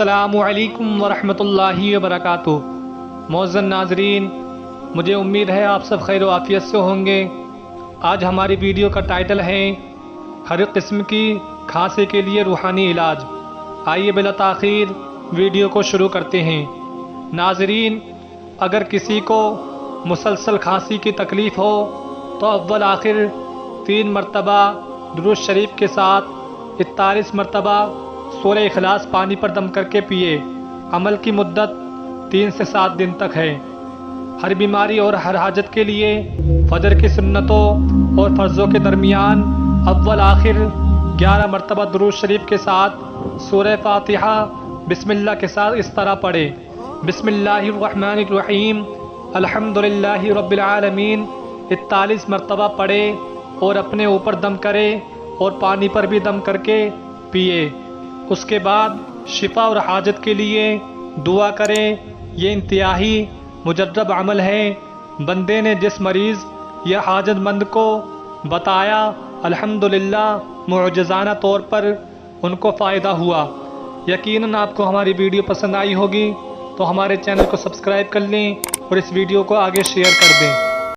السلام علیکم ورحمۃ اللہ وبرکاتہ۔ معزز ناظرین، مجھے امید ہے آپ سب خیر و عافیت سے ہوں گے۔ آج ہماری ویڈیو کا ٹائٹل ہے ہر قسم کی کھانسی کے لیے روحانی علاج۔ آئیے بلا تاخیر ویڈیو کو شروع کرتے ہیں۔ ناظرین، اگر کسی کو مسلسل کھانسی کی تکلیف ہو تو اول آخر 3 مرتبہ درود شریف کے ساتھ 41 مرتبہ سورہ اخلاص پانی پر دم کر کے پیے۔ عمل کی مدت 3 سے 7 دن تک ہے۔ ہر بیماری اور ہر حاجت کے لیے فجر کی سنتوں اور فرضوں کے درمیان اول آخر 11 مرتبہ درود شریف کے ساتھ سورہ فاتحہ بسم اللہ کے ساتھ اس طرح پڑھے: بسم اللہ الرحمن الرحیم الحمدللہ رب العالمین 41 مرتبہ پڑھے اور اپنے اوپر دم کرے اور پانی پر بھی دم کر کے پیے۔ اس کے بعد شفا اور حاجت کے لیے دعا کریں۔ یہ انتہائی مجرب عمل ہے۔ بندے نے جس مریض یا حاجت مند کو بتایا، الحمدللہ معجزانہ طور پر ان کو فائدہ ہوا۔ یقیناً آپ کو ہماری ویڈیو پسند آئی ہوگی، تو ہمارے چینل کو سبسکرائب کر لیں اور اس ویڈیو کو آگے شیئر کر دیں۔